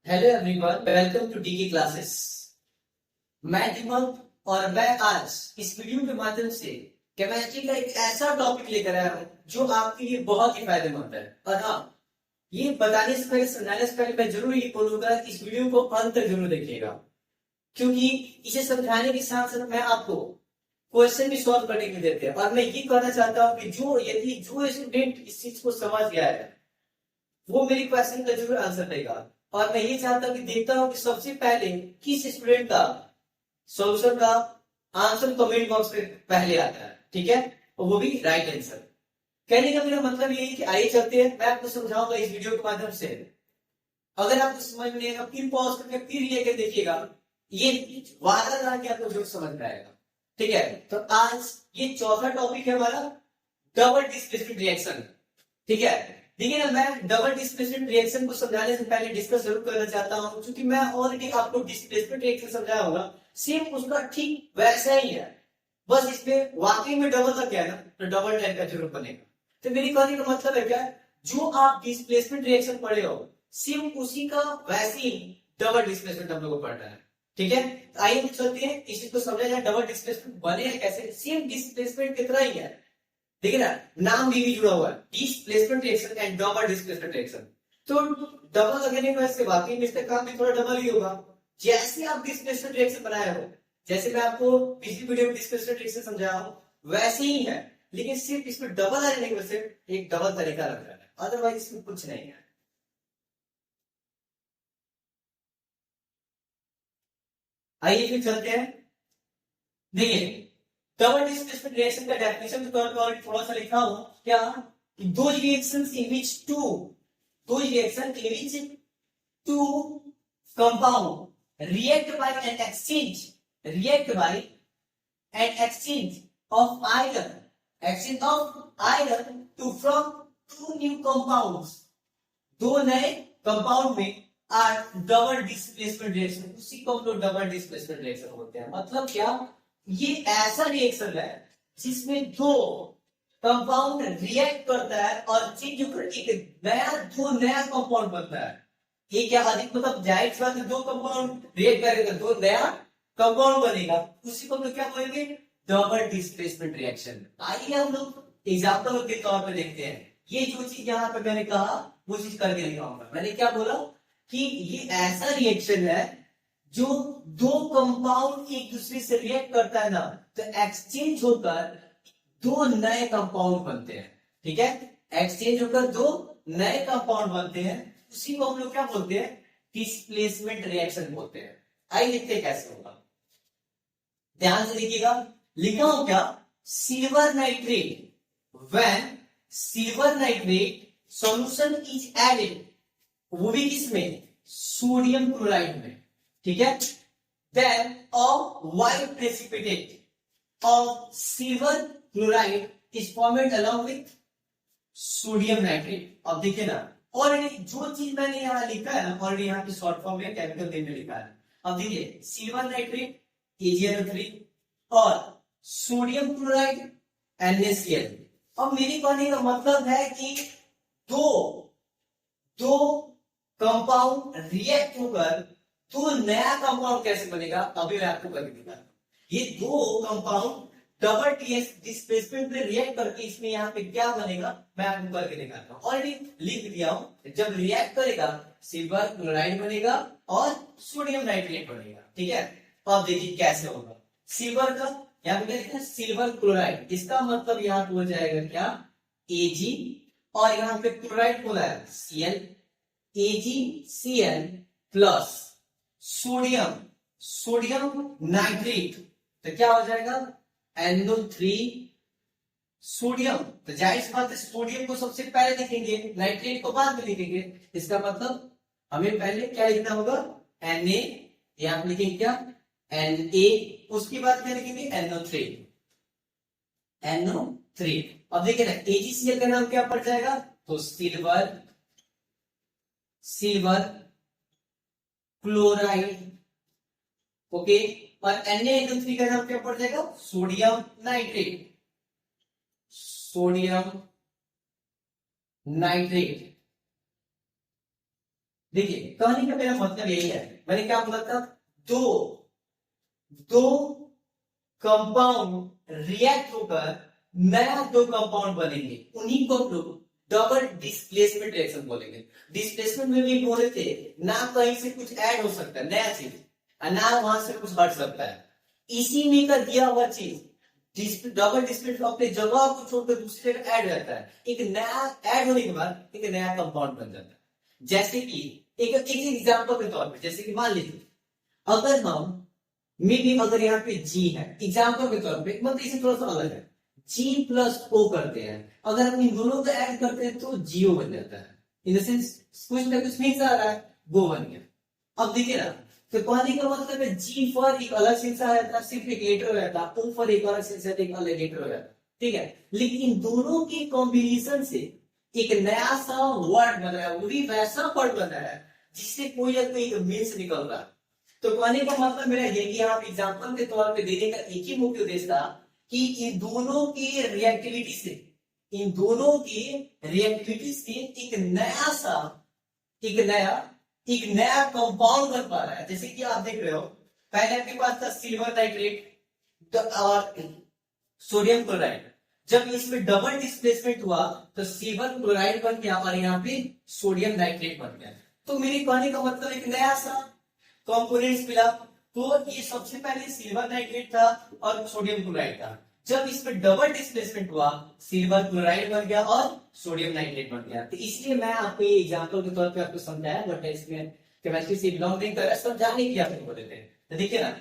Hello everyone, welcome to DK classes. मैं दीपक और मैं आज इस वीडियो के माध्यम से केमिस्ट्री का एक ऐसा टॉपिक लेकर आया हूँ जो आपके लिए बहुत ही फायदेमंद है। और हाँ, ये बताने से पहले, समझाने से पहले मैं जरूर ये बोलूंगा कि इस वीडियो को अंत तक जरूर देखिएगा, क्योंकि इसे समझाने के साथ साथ मैं आपको क्वेश्चन भी सॉल्व करने के लिए देते हैं। और मैं ये कहना चाहता हूँ कि जो स्टूडेंट इस चीज को समझ गया है वो मेरी क्वेश्चन का जरूर आंसर देगा। और मैं ये चाहता हूँ कि देखता हूँ कि सबसे पहले किस स्टूडेंट का सॉल्यूशन का आंसर कमेंट बॉक्स में पहले आता है, ठीक है, और वो भी राइट आंसर। कहने का मेरा मतलब ये है कि आइए चलते हैं, मैं आपको समझाऊंगा इस वीडियो के माध्यम से। अगर आपको समझ में नहीं आएगा फिर पॉज करके फिर ये के देखिएगा, ये वादा रहा कि आपको जरूर समझ में आएगा। ठीक है, तो आज ये चौथा टॉपिक है हमारा, डबल डिस्प्लेसमेंट रिएक्शन। ठीक है, देखिए ना, मैं डबल डिस्प्लेसमेंट रिएक्शन को समझाने से पहले डिस्कस जरूर करना चाहता हूं, क्योंकि मैं ऑलरेडी आपको डिस्प्लेसमेंट रिएक्शन समझाया होगा, सेम उसका ठीक वैसा ही है, बस इसमें वाकई में डबल का क्या है ना, तो डबल टाइप का जरूर बनेगा। तो मेरी कहने का मतलब है क्या, जो आप डिस्प्लेसमेंट रिएक्शन पढ़े हो सेम उसी का वैसे ही डबल डिस्प्लेसमेंट हम लोग को पढ़ना है। ठीक है, तो आइए हम चलते हैं इस चीज को समझा जाए, डबल डिस्प्लेसमेंट बने कैसे। सेम डिस्प्लेसमेंट कितना ही है, देखिए ना, नाम भी जुड़ा हुआ है, displacement reaction and double displacement reaction. तो डबल लगने का इसके बाकी में इसका काम भी थोड़ा डबल ही होगा। जैसे आप डिस्प्लेसमेंट रिएक्शन बनाए हो, जैसे मैं आपको पिछली वीडियो में डिस्प्लेसमेंट रिएक्शन समझाया हूं, वैसे ही है, लेकिन सिर्फ इसमें डबल आने की वजह से एक डबल तरीका लग रहा है, अदरवाइज इसमें कुछ नहीं है। आइए फिर चलते हैं। देखिए, डबल डिस्प्लेसमेंट रिएक्शन का डेफिनेशन के तौर पर थोड़ा सा लिखा हूं क्या, दो रिएक्शंस इन विच दो reaction in which two compound react by an exchange of iron to from two new compounds। दो नए कंपाउंड में आर डबल डिस्प्लेसमेंट रिएक्शन, उसी को हम लोग डबल डिस्प्लेसमेंट रिएक्शन बोलते हैं। मतलब क्या, ये ऐसा रिएक्शन है जिसमें दो कंपाउंड रिएक्ट करता है और चेंज होकर एक नया कंपाउंड बनता है। ये क्या अधिक मतलब जाहिर सी बात है, दो कंपाउंड रिएक्ट करेगा दो नया कंपाउंड बनेगा, उसी को हम लोग क्या बोलेंगे, डबल डिस्प्लेसमेंट रिएक्शन। आइए हम लोग एग्जांपल के तौर पे देखते हैं। ये जो चीज यहाँ पे मैंने कहा वो चीज करके दिखाऊंगा। मैंने क्या बोला कि ये ऐसा रिएक्शन है जो दो कंपाउंड एक दूसरे से रिएक्ट करता है ना, तो एक्सचेंज होकर दो नए कंपाउंड बनते हैं। ठीक है, एक्सचेंज होकर दो नए कंपाउंड बनते हैं, उसी को हम लोग क्या बोलते हैं, डिस्प्लेसमेंट रिएक्शन बोलते हैं। आइए देखते हैं कैसे होगा, ध्यान से देखिएगा। लिखा हूं क्या, silver nitrate, when silver nitrate solution is added, वो भी किसमें, सोडियम क्लोराइड में। ठीक है, then a white precipitate of silver chloride is formed along with sodium nitrate. अब देखिए ना, और जो चीज मैंने यहां लिखा है ना, और यहाँ की शॉर्ट फॉर्म में केमिकल नेम में लिखा है। अब देखिए, सिल्वर नाइट्रेट AgNO3 और सोडियम क्लोराइड NaCl। अब मेरी कहने का मतलब है कि दो दो कंपाउंड रिएक्ट होकर दो नया कंपाउंड कैसे बनेगा, अभी मैं आपको करके दिखाता हूं। ये दो कंपाउंड डबल डिस्प्लेसमेंट में रिएक्ट करके इसमें यहाँ पे क्या बनेगा, मैं आपको करके दिखाता हूँ। ऑलरेडी लिख दिया हूं, जब रिएक्ट करेगा सिल्वर क्लोराइड बनेगा और सोडियम नाइट्रेट बनेगा। ठीक है, तो अब देखिए कैसे होगा। सिल्वर का यहाँ पे लिखा है सिल्वर क्लोराइड, इसका मतलब यहाँ पे हो जाएगा क्या, Ag, और यहाँ पे क्लोराइड बोला है Cl, AgCl plus sodium sodium nitrate, तो क्या हो जाएगा NO3 सोडियम। तो जाहिर सी बात है, सोडियम को सबसे पहले लिखेंगे, नाइट्रेट को बाद में लिखेंगे। इसका मतलब हमें पहले क्या लिखना होगा, Na, यहां लिखेंगे क्या, Na, उसके बाद क्या लिखेंगे, NO3। अब देखिए ना, AgCl का नाम क्या पड़ जाएगा, तो सिल्वर क्लोराइड। ओके, और NaNO3 का नाम क्या पड़ जाएगा, सोडियम नाइट्रेट। देखिए कहने का मेरा मतलब यही है, मैंने क्या बोला था, दो दो कंपाउंड रिएक्ट होकर नया दो कंपाउंड बनेंगे, उन्हीं को हम लोग डबल डिस्प्लेसमेंट रिएक्शन बोलेंगे। डिस्प्लेसमेंट में भी बोले थे ना, कहीं से कुछ ऐड हो सकता है नया चीज, ना वहां से कुछ हट सकता है, इसी में का दिया हुआ चीज डबल डिस्प्लेसमेंट अपने जगह को छोड़कर दूसरे जगह ऐड रहता है, एक नया ऐड होने के बाद एक नया कंपाउंड बन जाता है। जैसे कि एक एग्जांपल के तौर पर, जैसे कि मान लीजिए अगर हम मे भी अगर यहाँ पे जी है, एग्जाम्पल के तौर पे, मतलब इसे थोड़ा सा अलग है, जी प्लस ओ करते हैं, अगर हम इन दोनों को ऐड करते हैं तो जीओ बन जाता है, इन द सेंस कुछ ना कुछ मिक्स आ रहा है, वो बन गया। अब देखिए ना, तो कहने का मतलब है जी पर एक अलग सेंस रहता है, सिर्फ एक लेटर रहता है, ओ पर एक अलग सेंस रहता है, एक अलग लेटर रहता है, ठीक है। लेकिन इन दोनों के कॉम्बिनेशन से एक नया सा वर्ड बना है, वो भी वैसा वर्ड बना है जिससे कोई ना कोई मीन्स निकल रहा है। तो कहने का मतलब मेरा ये कि आप एग्जांपल के तौर पे देने का एक ही मुख्य उद्देश्य था कि इन दोनों की रिएक्टिविटी से, इन दोनों की रिएक्टिविटी से एक नया कंपाउंड बन पा रहा है। जैसे कि आप देख रहे हो, पहले आपके पास था सिल्वर नाइट्रेट और सोडियम क्लोराइड, जब इसमें डबल डिस्प्लेसमेंट हुआ तो सिल्वर क्लोराइड बन गया और यहाँ पे सोडियम नाइट्रेट बन गया। तो मेरे कहने का मतलब एक नया सा कंपोनेंट्स मिला। तो ये सबसे पहले सिल्वर नाइट्रेट था और सोडियम क्लोराइड था, जब इसमें डबल डिस्प्लेसमेंट हुआ सिल्वर क्लोराइड बन गया और सोडियम नाइट्रेट बन गया। तो इसलिए मैं आपको ये एग्जांपल के तौर पे आपको समझाया, बट इसमें केमिस्ट्री से बिलोंग नहीं कर रहा, समझाने की आपको बोले थे। तो देखिए ना,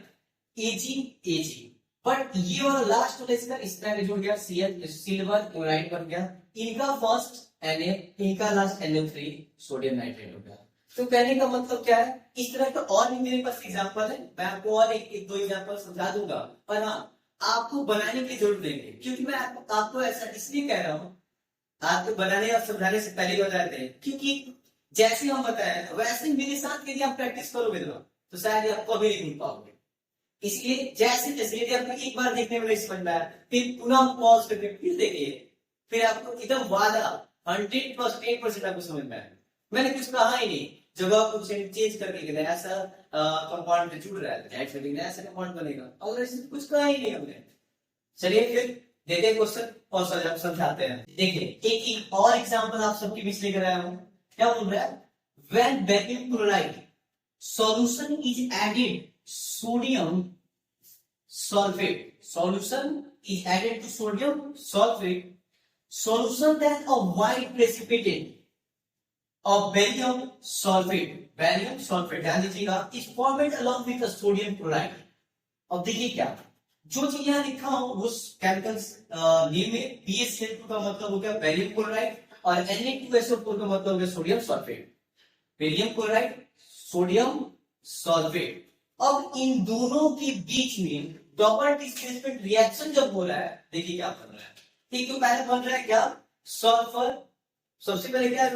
एजी बट ये वाला लास्ट वाला इसका इस तरह जुड़ गया, सिल्वर क्लोराइड बन गया, इनका फर्स्ट Na, इनका लास्ट NO3 सोडियम नाइट्रेट हो गया। तो कहने का मतलब क्या है, इस तरह का और भी मेरे पास एग्जांपल है, मैं आपको और एक दो एग्जांपल समझा दूंगा, पर हाँ आपको बनाने की जरूरत नहीं है, क्योंकि मैं आपको ऐसा इसलिए कह रहा हूँ, आपको बनाने और समझाने से पहले बताते हैं, क्योंकि जैसे हम बताए वैसे मेरे साथ यदि आप प्रैक्टिस करोगे तो शायद आप कभी नहीं भूल पाओगे। इसलिए जैसे जैसे यदि आपको एक बार देखने में नहीं समझ में आया, फिर पुनः पॉज करके फिर देखिए, फिर आपको एकदम वादा 100% आपको समझ में आएगा। मैंने कुछ कहा ही नहीं, जगह को चेंज करके नया सा कंपाउंड जुड़ रहा है, नया सा कंपाउंड बनेगा, और ऐसे कुछ कहा ही नहीं हमने। चलिए फिर देते क्वेश्चन और समझाते हैं। देखिए एक और एग्जांपल आप सबके बीच लेकर आया हूं, क्या बोल रहा है, when barium chloride solution is added sodium sulfate, solution is added to sodium sulfate, solution then a white precipitate of barium sulfate ध्यान दीजिएगा, is formed along with the sodium chloride। अब देखिए क्या, जो चीज यहाँ लिखा हूं उस केमिकल नेम में BaCl2 का मतलब हो गया बेरियम क्लोराइड और Na2SO4 का मतलब हो गया sodium sulphate, barium chloride sodium sulphate. अब इन दोनों के बीच में डबल डिस्प्लेसमेंट रिएक्शन जब हो रहा है, देखिए क्या बन रहा है, ठीक है, पहले बन रहा है क्या, सल्फर, सबसे पहले क्या है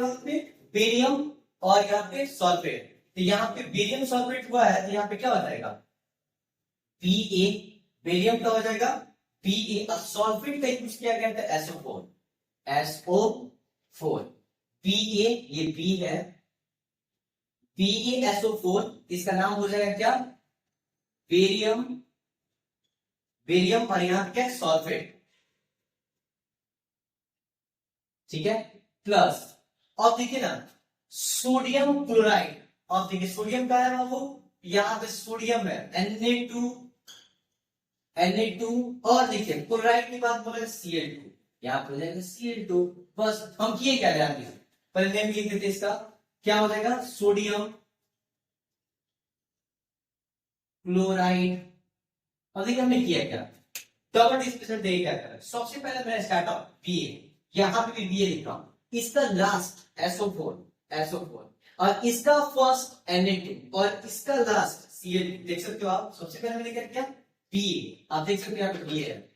बेरियम और यहाँ पे सल्फेट, तो यहाँ पे बेरियम सल्फेट हुआ है, तो यहाँ पे क्या हो जाएगा Pa, बेरियम का हो जाएगा Pa और सल्फेट का यूज किया गया था SO4 Pa, ये B है, PaSO4, इसका नाम हो जाएगा क्या बेरियम और यहां क्या सल्फेट, ठीक है, प्लस अब देखिए ना सोडियम क्लोराइड, अब देखिए सोडियम का है वो, यहां पे सोडियम है Na2 और देखिए क्लोराइड की बात बोले Cl2, यहां पर हो जाएगा Cl2। बस हम किए क्या ध्यान दीजिए, पहले नेम लिख देते इसका, क्या हो जाएगा सोडियम क्लोराइड। अब देखिए हमने किया क्या, डबल डिस्प्लेसमेंट देखिए क्या कर रहा है, सबसे पहले मैं स्टार्ट ऑफ Ba, यहां पे भी Ba लिख रहा हूं, इसका लास्ट SO4 और इसका फर्स्ट Na2 और इसका लास्ट Cl2, देख सकते हो आप, सबसे पहले मैंने क्या किया Ba, आप देख सकते हो यहाँ पे Ba है,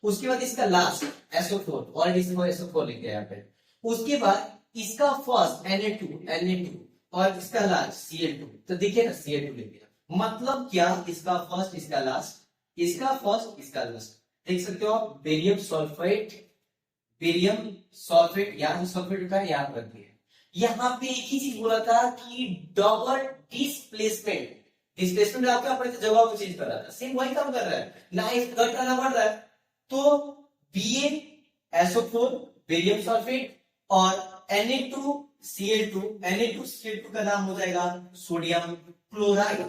उसके बाद इसका लास्ट SO4 और इसको SO4 लिख दिया यहाँ पे, उसके बाद इसका फर्स्ट Na2 और इसका लास्ट Cl2, तो देखिए ना Cl2 लिख दिया, मतलब क्या, इसका फर्स्ट इसका लास्ट, इसका फर्स्ट इसका लास्ट, देख सकते हो आप बेरियम सल्फेट, यहां सल्फेट का यहां पर दिया, यहाँ पे एक ही चीज बोला था कि डबल डिस्प्लेसमेंट, डिस्प्लेसमेंट आपका अपने जगह को चेंज कर रहा था, सेम वही काम कर रहा है ना, इस कट करना पड़ रहा है। तो BaSO4 बेरियम सल्फेट और Na2Cl2, Na2Cl2 का नाम हो जाएगा सोडियम क्लोराइड।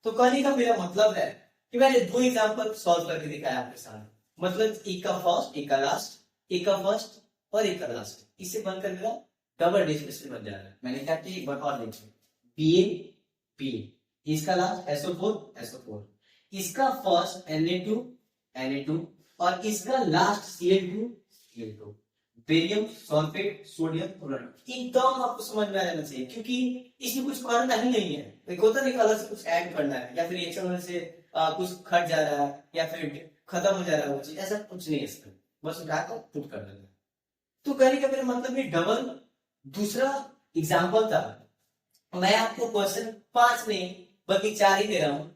तो कहने का मेरा मतलब है कि मैंने दो एग्जांपल सॉल्व करके दिखाया आपके सामने, मतलब एक का फर्स्ट, एक का लास्ट, एक का फर्स्ट और एक का लास्ट, इससे बनकर मेरा डबल डिस्प्लेसमेंट बन जा रहा है। मैंने क्या किया, एक बार और देखिए, BA, इसका लास्ट SO4, इसका फर्स्ट Na2 और इसका last Cl2, barium sulphate sodium chloride. एकदम आपको समझ में आ जाना चाहिए, क्योंकि इसमें कुछ करना ही नहीं है, एक होता नहीं अलग से कुछ ऐड करना है या फिर रिएक्शन होने से कुछ खट जा रहा है या फिर खत्म हो जा रहा है वो चीज, ऐसा कुछ नहीं है इसमें, बस उठाकर पुट कर देना। तो कहने का मेरा मतलब ये डबल दूसरा एग्जाम्पल था। मैं आपको क्वेश्चन 5 नहीं बल्कि 4 ही दे रहा हूँ,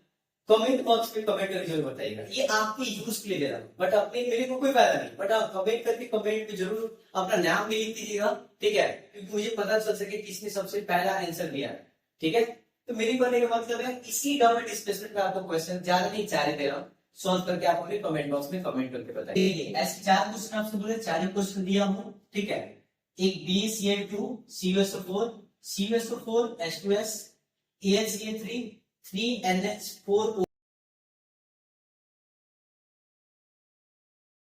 कमेंट बॉक्स में कमेंट करके जरूर बताइएगा, ये आपके यूज के लिए दे रहा हूँ, बट अपने मेरे को कोई फायदा नहीं, बट आप कमेंट करके कमेंट में जरूर अपना नाम भी लिख दीजिएगा, ठीक है, क्योंकि मुझे पता चल सके किसने सबसे पहला आंसर दिया है, ठीक है। तो मेरी कहने का मतलब है इसी डबल डिस्प्लेसमेंट का आपको क्वेश्चन ज्यादा नहीं 4 ही दे रहा हूँ, सॉल्व करके आप मुझे कमेंट बॉक्स में कमेंट करके बताइए। ऐसे 4 क्वेश्चन आपसे बोले, 4 क्वेश्चन दिया हूँ, ठीक है। एक BaCl2 CuSO4 CuSO4 H2S AlCl3 3NH4